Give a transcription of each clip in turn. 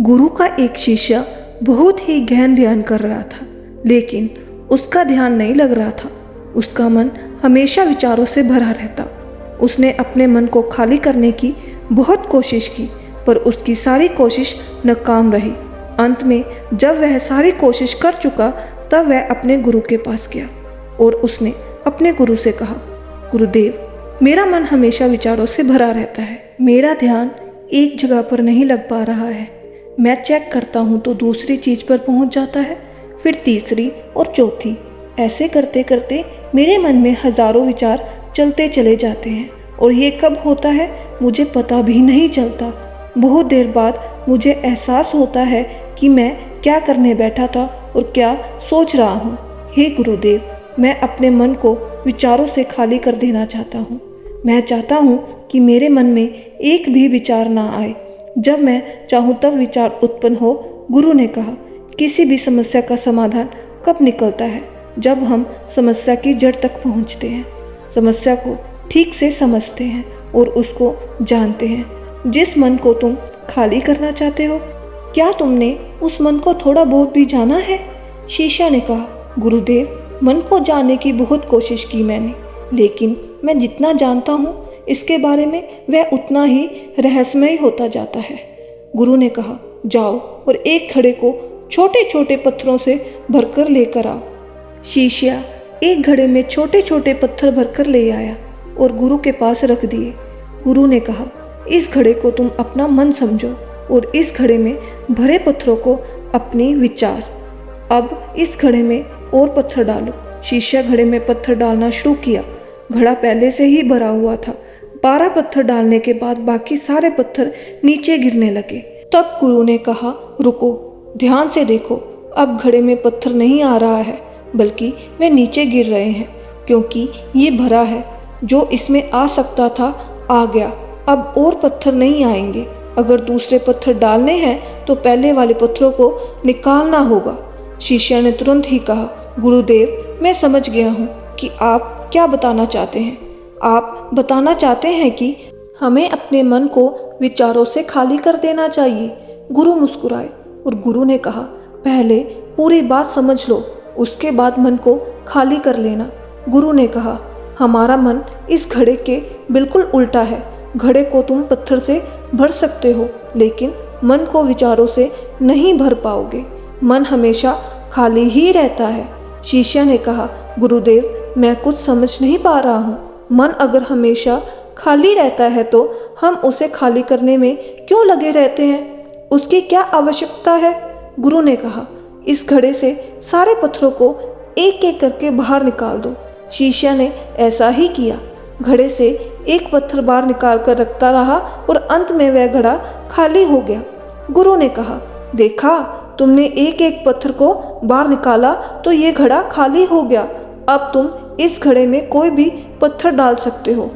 गुरु का एक शिष्य बहुत ही गहन ध्यान कर रहा था, लेकिन उसका ध्यान नहीं लग रहा था। उसका मन हमेशा विचारों से भरा रहता। उसने अपने मन को खाली करने की बहुत कोशिश की, पर उसकी सारी कोशिश नाकाम रही। अंत में जब वह सारी कोशिश कर चुका, तब वह अपने गुरु के पास गया और उसने अपने गुरु से कहा, गुरुदेव, मेरा मन हमेशा विचारों से भरा रहता है। मेरा ध्यान एक जगह पर नहीं लग पा रहा है। मैं चेक करता हूँ तो दूसरी चीज़ पर पहुँच जाता है, फिर तीसरी और चौथी। ऐसे करते करते मेरे मन में हज़ारों विचार चलते चले जाते हैं और ये कब होता है मुझे पता भी नहीं चलता। बहुत देर बाद मुझे एहसास होता है कि मैं क्या करने बैठा था और क्या सोच रहा हूँ। हे गुरुदेव, मैं अपने मन को विचारों से खाली कर देना चाहता हूँ। मैं चाहता हूँ कि मेरे मन में एक भी विचार ना आए। जब मैं चाहूँ तब विचार उत्पन्न हो। गुरु ने कहा, किसी भी समस्या का समाधान कब निकलता है? जब हम समस्या की जड़ तक पहुँचते हैं, समस्या को ठीक से समझते हैं और उसको जानते हैं। जिस मन को तुम खाली करना चाहते हो, क्या तुमने उस मन को थोड़ा बहुत भी जाना है? शिष्य ने कहा, गुरुदेव, मन को जानने की बहुत कोशिश की मैंने, लेकिन मैं जितना जानता हूँ इसके बारे में वह उतना ही रहस्यमय होता जाता है। गुरु ने कहा, जाओ और एक घड़े को छोटे छोटे पत्थरों से भरकर लेकर आओ। शिष्य एक घड़े में छोटे छोटे पत्थर भरकर ले आया और गुरु के पास रख दिए। गुरु ने कहा, इस घड़े को तुम अपना मन समझो और इस घड़े में भरे पत्थरों को अपनी विचार। अब इस घड़े में और पत्थर डालो। शिष्य घड़े में पत्थर डालना शुरू किया। घड़ा पहले से ही भरा हुआ था। 12 पत्थर डालने के बाद बाकी सारे पत्थर नीचे गिरने लगे। तब गुरु ने कहा, रुको, ध्यान से देखो। अब घड़े में पत्थर नहीं आ रहा है, बल्कि वे नीचे गिर रहे हैं, क्योंकि ये भरा है। जो इसमें आ सकता था आ गया। अब और पत्थर नहीं आएंगे। अगर दूसरे पत्थर डालने हैं तो पहले वाले पत्थरों को निकालना होगा। शिष्य ने तुरंत ही कहा, गुरुदेव, मैं समझ गया हूँ कि आप क्या बताना चाहते हैं। आप बताना चाहते हैं कि हमें अपने मन को विचारों से खाली कर देना चाहिए। गुरु मुस्कुराए और गुरु ने कहा, पहले पूरी बात समझ लो, उसके बाद मन को खाली कर लेना। गुरु ने कहा, हमारा मन इस घड़े के बिल्कुल उल्टा है। घड़े को तुम पत्थर से भर सकते हो, लेकिन मन को विचारों से नहीं भर पाओगे। मन हमेशा खाली ही रहता है। शिष्य ने कहा, गुरुदेव, मैं कुछ समझ नहीं पा रहा हूँ। मन अगर हमेशा खाली रहता है तो हम उसे खाली करने में क्यों लगे रहते हैं? उसकी क्या आवश्यकता है? गुरु ने कहा, इस घड़े से सारे पत्थरों को एक एक करके बाहर निकाल दो। शिष्य ने ऐसा ही किया। घड़े से एक पत्थर बाहर निकाल कर रखता रहा और अंत में वह घड़ा खाली हो गया। गुरु ने कहा, देखा, तुमने एक एक पत्थर को बाहर निकाला तो ये घड़ा खाली हो गया। अब तुम इस घड़े में कोई भी पत्थर डाल सकते हो,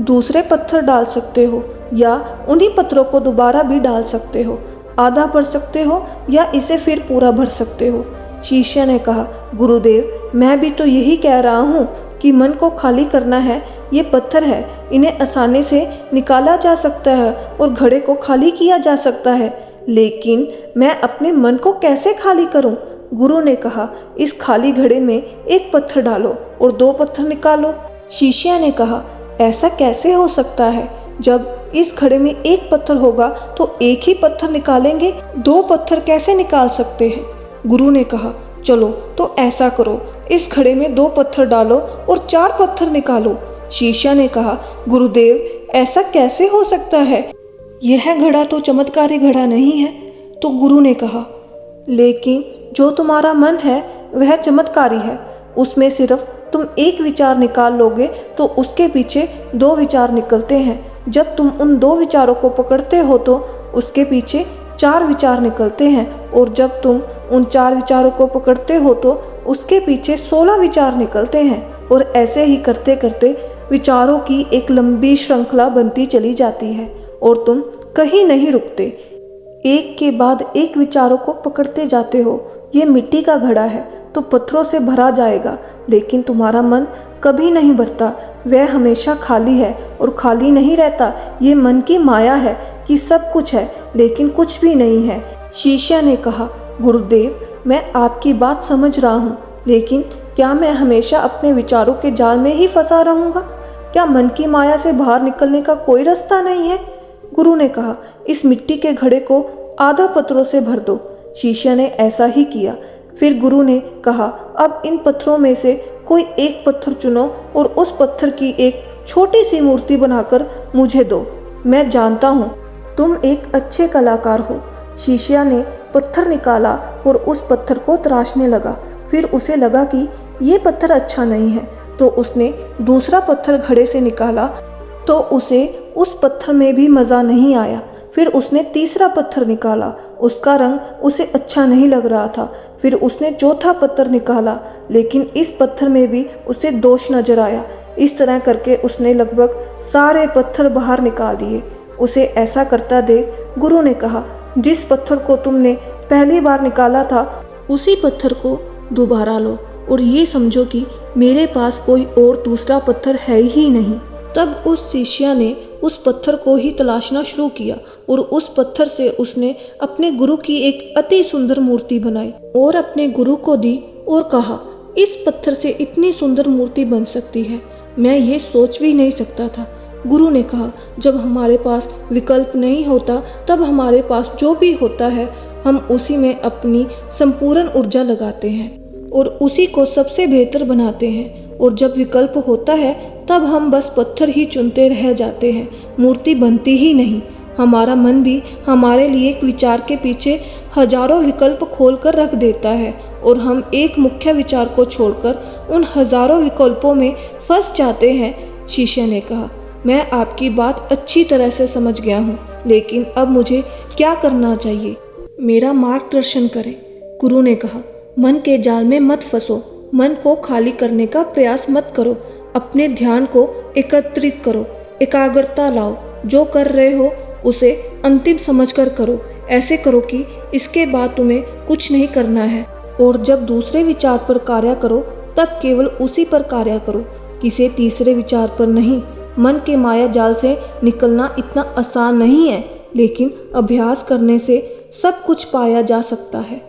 दूसरे पत्थर डाल सकते हो, या उन्हीं पत्थरों को दोबारा भी डाल सकते हो। आधा भर सकते हो या इसे फिर पूरा भर सकते हो। शिष्य ने कहा, गुरुदेव, मैं भी तो यही कह रहा हूँ कि मन को खाली करना है। ये पत्थर है, इन्हें आसानी से निकाला जा सकता है और घड़े को खाली किया जा सकता है, लेकिन मैं अपने मन को कैसे खाली करूं? गुरु ने कहा, इस खाली घड़े में एक पत्थर डालो और 2 पत्थर निकालो। शिष्य ने कहा, ऐसा कैसे हो सकता है? जब इस घड़े में एक पत्थर होगा तो एक ही पत्थर निकालेंगे, 2 पत्थर कैसे निकाल सकते हैं? गुरु ने कहा, चलो तो ऐसा करो, इस घड़े में 2 पत्थर डालो और 4 पत्थर निकालो। शिष्य ने कहा, गुरुदेव, ऐसा कैसे हो सकता है? यह घड़ा तो चमत्कारी घड़ा नहीं है। तो गुरु ने कहा, लेकिन जो तुम्हारा मन है वह चमत्कारी है। उसमें सिर्फ तुम एक विचार निकाल लोगे तो उसके पीछे 2 विचार निकलते हैं। जब तुम उन 2 विचारों को पकड़ते हो तो उसके पीछे 4 विचार निकलते हैं, और जब तुम उन 4 विचारों को पकड़ते हो तो उसके पीछे 16 विचार निकलते हैं। और ऐसे ही करते करते विचारों की एक लंबी श्रृंखला बनती चली जाती है और तुम कहीं नहीं रुकते। एक के बाद एक विचारों को पकड़ते जाते हो। ये मिट्टी का घड़ा है तो पत्थरों से भरा जाएगा, लेकिन तुम्हारा मन कभी नहीं भरता। वह हमेशा खाली है और खाली नहीं रहता। ये मन की माया है कि सब कुछ है लेकिन कुछ भी नहीं है। शिष्य ने कहा, गुरुदेव, मैं आपकी बात समझ रहा हूँ, लेकिन क्या मैं हमेशा अपने विचारों के जाल में ही फंसा रहूँगा? क्या मन की माया से बाहर निकलने का कोई रास्ता नहीं है? गुरु ने कहा, इस मिट्टी के घड़े को आधा पत्थरों से भर दो। शिष्य ने ऐसा ही किया। फिर गुरु ने कहा, अब इन पत्थरों में से कोई एक पत्थर चुनो और उस पत्थर की एक छोटी सी मूर्ति बनाकर मुझे दो। मैं जानता हूँ तुम एक अच्छे कलाकार हो। शिष्य ने पत्थर निकाला और उस पत्थर को तराशने लगा। फिर उसे लगा कि ये पत्थर अच्छा नहीं है, तो उसने दूसरा पत्थर घड़े से निकाला, तो उसे उस पत्थर में भी मज़ा नहीं आया। फिर उसने तीसरा पत्थर निकाला, उसका रंग उसे अच्छा नहीं लग रहा था। फिर उसने चौथा पत्थर निकाला, लेकिन इस पत्थर में भी उसे दोष नजर आया। इस तरह करके उसने लगभग सारे पत्थर बाहर निकाल दिए। उसे ऐसा करता देख गुरु ने कहा, जिस पत्थर को तुमने पहली बार निकाला था उसी पत्थर को दोबारा लो और ये समझो कि मेरे पास कोई और दूसरा पत्थर है ही नहीं। तब उस शिष्य ने उस पत्थर को ही तलाशना शुरू किया और उस पत्थर से उसने अपने गुरु की एक अति सुंदर मूर्ति बनाई और अपने गुरु को दी और कहा, इस पत्थर से इतनी सुंदर मूर्ति बन सकती है, मैं ये सोच भी नहीं सकता था। गुरु ने कहा, जब हमारे पास विकल्प नहीं होता तब हमारे पास जो भी होता है हम उसी में अपनी संपूर्ण ऊर्जा लगाते हैं और उसी को सबसे बेहतर बनाते हैं। और जब विकल्प होता है तब हम बस पत्थर ही चुनते रह जाते हैं, मूर्ति बनती ही नहीं। हमारा मन भी हमारे लिए एक विचार के पीछे हजारों विकल्प खोल कर रख देता है और हम एक मुख्य विचार को छोड़कर उन हजारों विकल्पों में फंस जाते हैं। शिष्य ने कहा, मैं आपकी बात अच्छी तरह से समझ गया हूँ, लेकिन अब मुझे क्या करना चाहिए? मेरा मार्गदर्शन करें। गुरु ने कहा, मन के जाल में मत फंसो, मन को खाली करने का प्रयास मत करो, अपने ध्यान को एकत्रित करो, एकाग्रता लाओ। जो कर रहे हो उसे अंतिम समझकर करो। ऐसे करो कि इसके बाद तुम्हें कुछ नहीं करना है और जब दूसरे विचार पर कार्य करो तब केवल उसी पर कार्य करो, किसी तीसरे विचार पर नहीं। मन के माया जाल से निकलना इतना आसान नहीं है, लेकिन अभ्यास करने से सब कुछ पाया जा सकता है।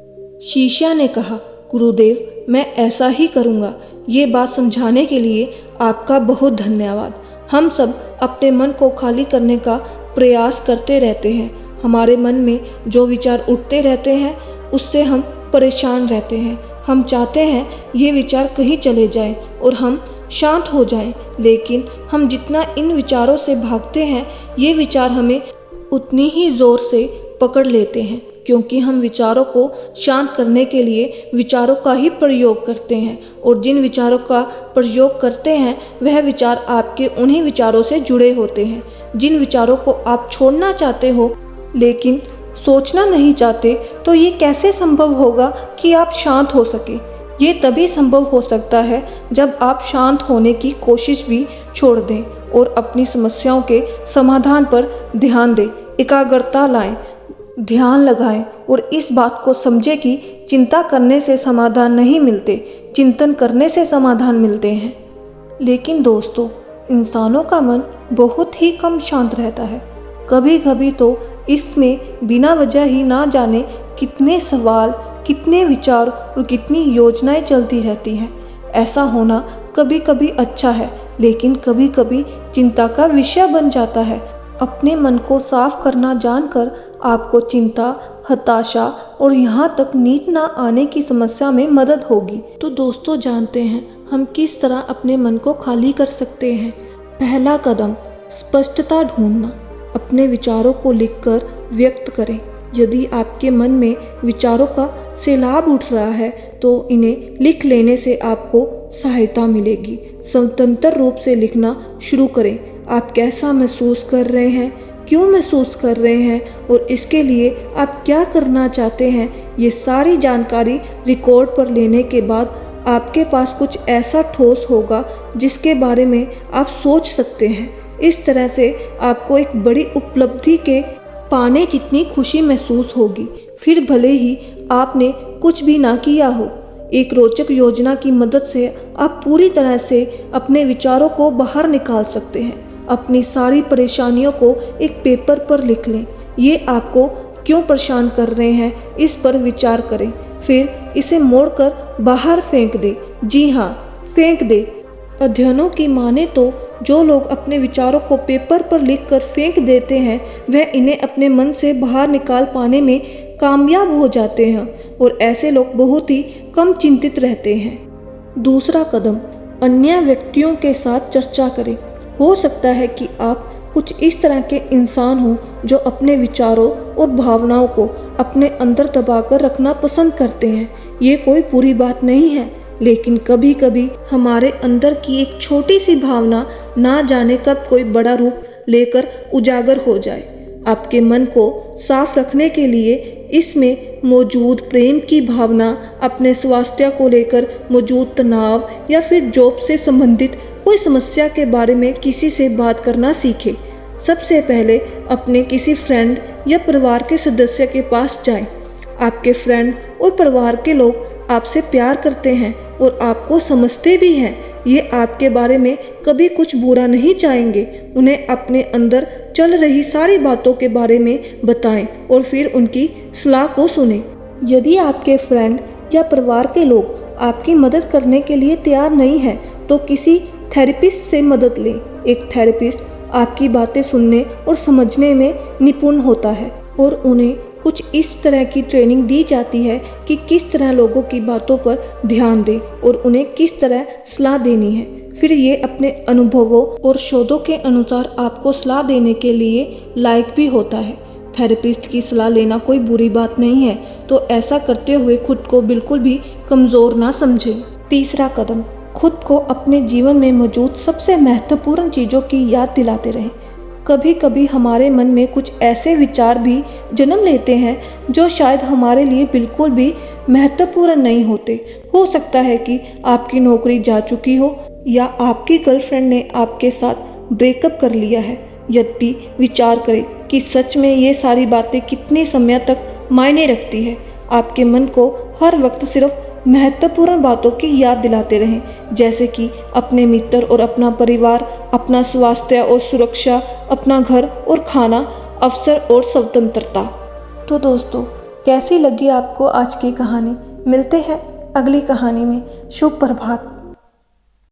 शिष्य ने कहा, गुरुदेव, मैं ऐसा ही करूँगा। ये बात समझाने के लिए आपका बहुत धन्यवाद। हम सब अपने मन को खाली करने का प्रयास करते रहते हैं। हमारे मन में जो विचार उठते रहते हैं उससे हम परेशान रहते हैं। हम चाहते हैं ये विचार कहीं चले जाएं और हम शांत हो जाएं, लेकिन हम जितना इन विचारों से भागते हैं ये विचार हमें उतनी ही ज़ोर से पकड़ लेते हैं, क्योंकि हम विचारों को शांत करने के लिए विचारों का ही प्रयोग करते हैं और जिन विचारों का प्रयोग करते हैं वह विचार आपके उन्हीं विचारों से जुड़े होते हैं। जिन विचारों को आप छोड़ना चाहते हो लेकिन सोचना नहीं चाहते, तो ये कैसे संभव होगा कि आप शांत हो सके? ये तभी संभव हो सकता है जब आप शांत होने की कोशिश भी छोड़ दें और अपनी समस्याओं के समाधान पर ध्यान दें, एकाग्रता लाएं, ध्यान लगाएं और इस बात को समझें कि चिंता करने से समाधान नहीं मिलते, चिंतन करने से समाधान मिलते हैं। लेकिन दोस्तों, इंसानों का मन बहुत ही कम शांत रहता है। कभी कभी तो इसमें बिना वजह ही ना जाने कितने सवाल, कितने विचार और कितनी योजनाएं चलती रहती हैं। ऐसा होना कभी कभी अच्छा है, लेकिन कभी कभी चिंता का विषय बन जाता है। अपने मन को साफ करना जानकर आपको चिंता, हताशा और यहाँ तक नींद ना आने की समस्या में मदद होगी। तो दोस्तों, जानते हैं हम किस तरह अपने मन को खाली कर सकते हैं। पहला कदम, स्पष्टता ढूंढना। अपने विचारों को लिखकर व्यक्त करें। यदि आपके मन में विचारों का सैलाब उठ रहा है तो इन्हें लिख लेने से आपको सहायता मिलेगी। स्वतंत्र रूप से लिखना शुरू करें। आप कैसा महसूस कर रहे हैं, क्यों महसूस कर रहे हैं और इसके लिए आप क्या करना चाहते हैं, ये सारी जानकारी रिकॉर्ड पर लेने के बाद आपके पास कुछ ऐसा ठोस होगा जिसके बारे में आप सोच सकते हैं। इस तरह से आपको एक बड़ी उपलब्धि के पाने जितनी खुशी महसूस होगी, फिर भले ही आपने कुछ भी ना किया हो। एक रोचक योजना की मदद से आप पूरी तरह से अपने विचारों को बाहर निकाल सकते हैं। अपनी सारी परेशानियों को एक पेपर पर लिख लें। ये आपको क्यों परेशान कर रहे हैं, इस पर विचार करें। फिर इसे मोड़कर बाहर फेंक दे। जी हाँ, फेंक दे। अध्ययनों की माने तो जो लोग अपने विचारों को पेपर पर लिखकर फेंक देते हैं वह इन्हें अपने मन से बाहर निकाल पाने में कामयाब हो जाते हैं और ऐसे लोग बहुत ही कम चिंतित रहते हैं। दूसरा कदम, अन्य व्यक्तियों के साथ चर्चा करें। हो सकता है कि आप कुछ इस तरह के इंसान हो जो अपने विचारों और भावनाओं को अपने अंदर दबाकर रखना पसंद करते हैं। ये कोई बुरी बात नहीं है, लेकिन कभी कभी हमारे अंदर की एक छोटी सी भावना ना जाने कब कोई बड़ा रूप लेकर उजागर हो जाए। आपके मन को साफ रखने के लिए इसमें मौजूद प्रेम की भावना, अपने स्वास्थ्य को लेकर मौजूद तनाव या फिर जॉब से संबंधित कोई समस्या के बारे में किसी से बात करना सीखें। सबसे पहले अपने किसी फ्रेंड या परिवार के सदस्य के पास जाएं। आपके फ्रेंड और परिवार के लोग आपसे प्यार करते हैं और आपको समझते भी हैं। ये आपके बारे में कभी कुछ बुरा नहीं चाहेंगे। उन्हें अपने अंदर चल रही सारी बातों के बारे में बताएं और फिर उनकी सलाह को सुनें। यदि आपके फ्रेंड या परिवार के लोग आपकी मदद करने के लिए तैयार नहीं हैं तो किसी थेरेपिस्ट से मदद लें। एक थेरेपिस्ट आपकी बातें सुनने और समझने में निपुण होता है और उन्हें कुछ इस तरह की ट्रेनिंग दी जाती है कि किस तरह लोगों की बातों पर ध्यान दें और उन्हें किस तरह सलाह देनी है। फिर ये अपने अनुभवों और शोधों के अनुसार आपको सलाह देने के लिए लायक भी होता है। थेरेपिस्ट की सलाह लेना कोई बुरी बात नहीं है, तो ऐसा करते हुए खुद को बिल्कुल भी कमज़ोर ना समझें। तीसरा कदम, खुद को अपने जीवन में मौजूद सबसे महत्वपूर्ण चीज़ों की याद दिलाते रहें। कभी कभी हमारे मन में कुछ ऐसे विचार भी जन्म लेते हैं जो शायद हमारे लिए बिल्कुल भी महत्वपूर्ण नहीं होते। हो सकता है कि आपकी नौकरी जा चुकी हो या आपकी गर्लफ्रेंड ने आपके साथ ब्रेकअप कर लिया है। यद्यपि विचार करें कि सच में ये सारी बातें कितने समय तक मायने रखती है। आपके मन को हर वक्त सिर्फ महत्वपूर्ण बातों की याद दिलाते रहें, जैसे कि अपने मित्र और अपना परिवार, अपना स्वास्थ्य और सुरक्षा, अपना घर और खाना, अवसर और स्वतंत्रता। तो दोस्तों, कैसी लगी आपको आज की कहानी? मिलते हैं अगली कहानी में। शुभ प्रभात।